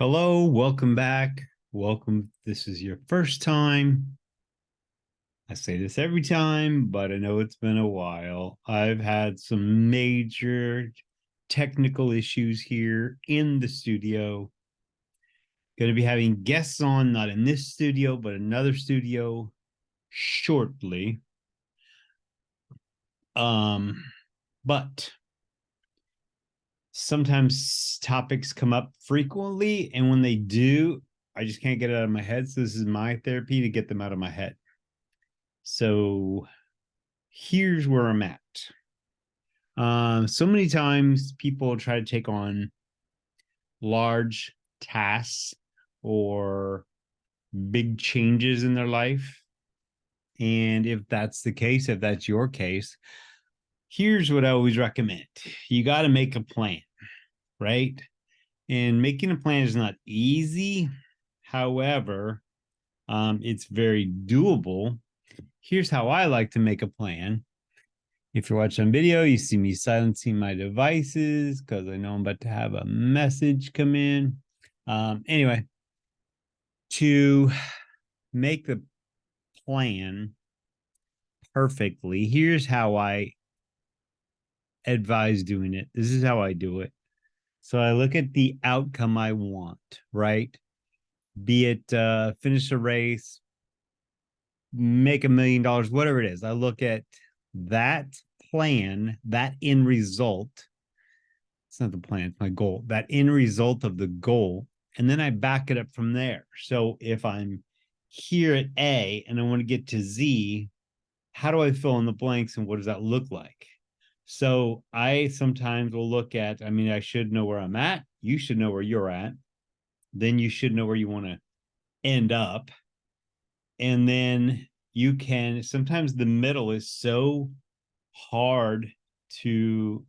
Hello, welcome back. Welcome. This is your first time. I say this every time, but I know it's been a while. I've had some major technical issues here in the studio. Going to be having guests on, not in this studio, but another studio shortly. But sometimes topics come up frequently, and when they do, I just can't get it out of my head. So this is my therapy to get them out of my head. So here's where I'm at. So many times people try to take on large tasks or big changes in their life. And if that's the case, if that's your case, here's what I always recommend. You got to make a plan, right? And making a plan is not easy. However, it's very doable. Here's how I like to make a plan. If you're watching video, you see me silencing my devices because I know I'm about to have a message come in. Anyway, to make the plan perfectly, here's how I advise doing it. This is how I do it. So I look at the outcome I want, right? Be it finish a race, make $1 million, whatever it is. I look at that plan, that end result. It's not the plan, it's my goal, that end result of the goal. And then I back it up from there. So if I'm here at A and I want to get to Z, how do I fill in the blanks and what does that look like? So I sometimes will look at, I should know where I'm at. You should know where you're at. Then you should know where you want to end up. And then you can, sometimes the middle is so hard to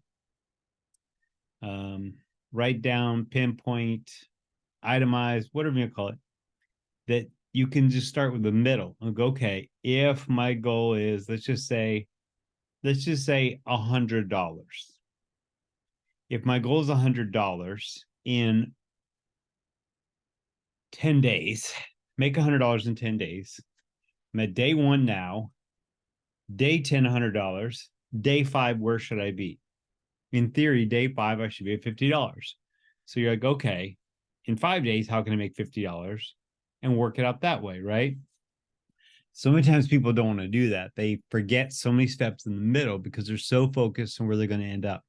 write down, pinpoint, itemize, whatever you call it, that you can just start with the middle and go, okay, if my goal is, let's just say $100. If my goal is $100 in 10 days, make $100 in 10 days. I'm at day one now, day 10, $100, day 5, where should I be? In theory, day 5, I should be at $50. So you're like, okay, in 5 days, how can I make $50? And work it out that way, right? So many times people don't want to do that. They forget so many steps in the middle because they're so focused on where they're going to end up.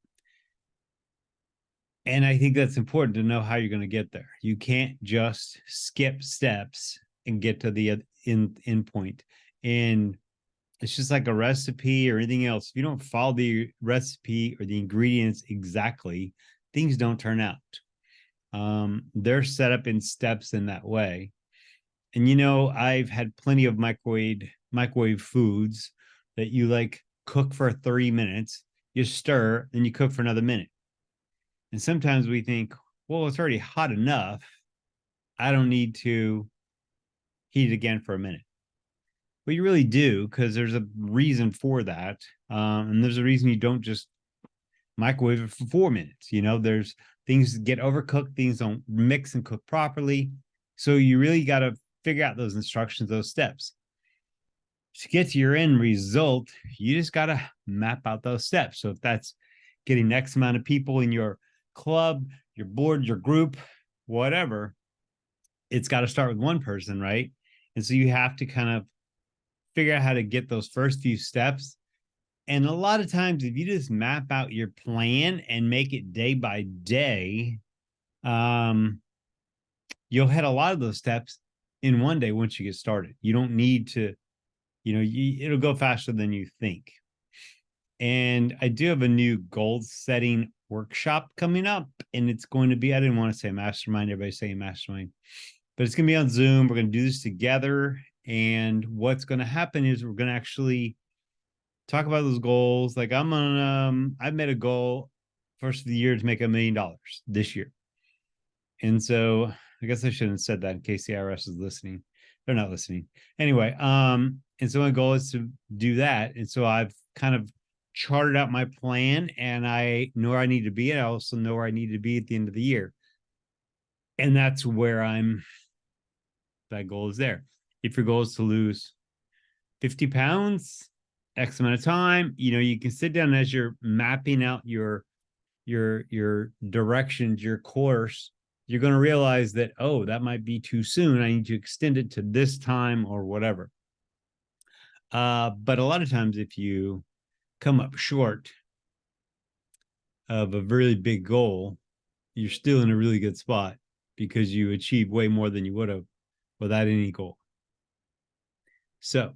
And I think that's important to know how you're going to get there. You can't just skip steps and get to the end point. And it's just like a recipe or anything else. If you don't follow the recipe or the ingredients exactly, things don't turn out. They're set up in steps in that way. And I've had plenty of microwave foods that you like cook for 3 minutes, you stir, then you cook for another minute. And sometimes we think, well, it's already hot enough. I don't need to heat it again for a minute. But you really do, because there's a reason for that. And there's a reason you don't just microwave it for 4 minutes. There's things that get overcooked, things don't mix and cook properly. So you really got to figure out those instructions, those steps. To get to your end result, you just got to map out those steps. So if that's getting X amount of people in your club, your board, your group, whatever, it's got to start with one person, right? And so you have to kind of figure out how to get those first few steps. And a lot of times, if you just map out your plan and make it day by day, you'll hit a lot of those steps in one day once you get started. You don't need to, it'll go faster than you think. And I do have a new goal setting workshop coming up, and it's going to be, I didn't want to say mastermind, everybody's saying mastermind, but it's going to be on Zoom. We're going to do this together. And what's going to happen is we're going to actually talk about those goals. Like I've made a goal first of the year to make $1 million this year. And so I guess I shouldn't have said that in case the IRS is listening. They're not listening. Anyway, and so my goal is to do that. And so I've kind of charted out my plan, and I know where I need to be. And I also know where I need to be at the end of the year. And that's where that goal is there. If your goal is to lose 50 pounds, X amount of time, you can sit down as you're mapping out your directions, your course, you're going to realize that, oh, that might be too soon. I need to extend it to this time or whatever. But a lot of times, if you come up short of a really big goal, you're still in a really good spot because you achieve way more than you would have without any goal. So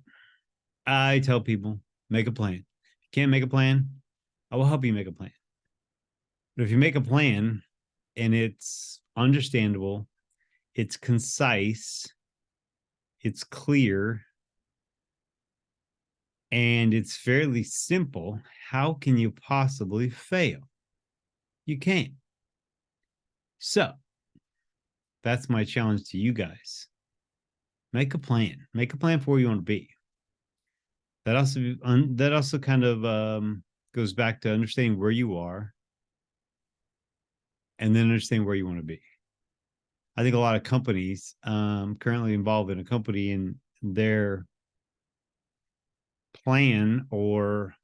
I tell people, make a plan. If you can't make a plan, I will help you make a plan. But if you make a plan and it's understandable, it's concise, it's clear, and it's fairly simple, how can you possibly fail? You can't. So that's my challenge to you guys. Make a plan. Make a plan for where you want to be. That also kind of goes back to understanding where you are and then understanding where you want to be. I think a lot of companies currently involved in a company, and their plan or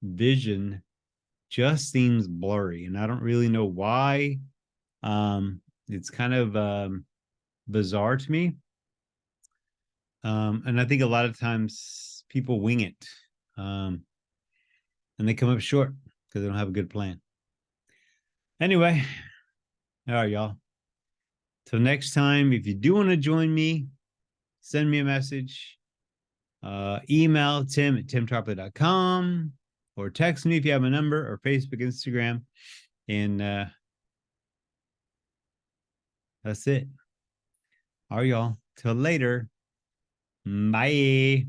vision just seems blurry, and I don't really know why. It's kind of bizarre to me. And I think a lot of times people wing it, and they come up short because they don't have a good plan. Anyway, all right, y'all. Till next time, if you do want to join me, send me a message. Email tim@timtarpley.com, or text me if you have a number, or Facebook, Instagram. And that's it. All right, y'all. Till later. Bye.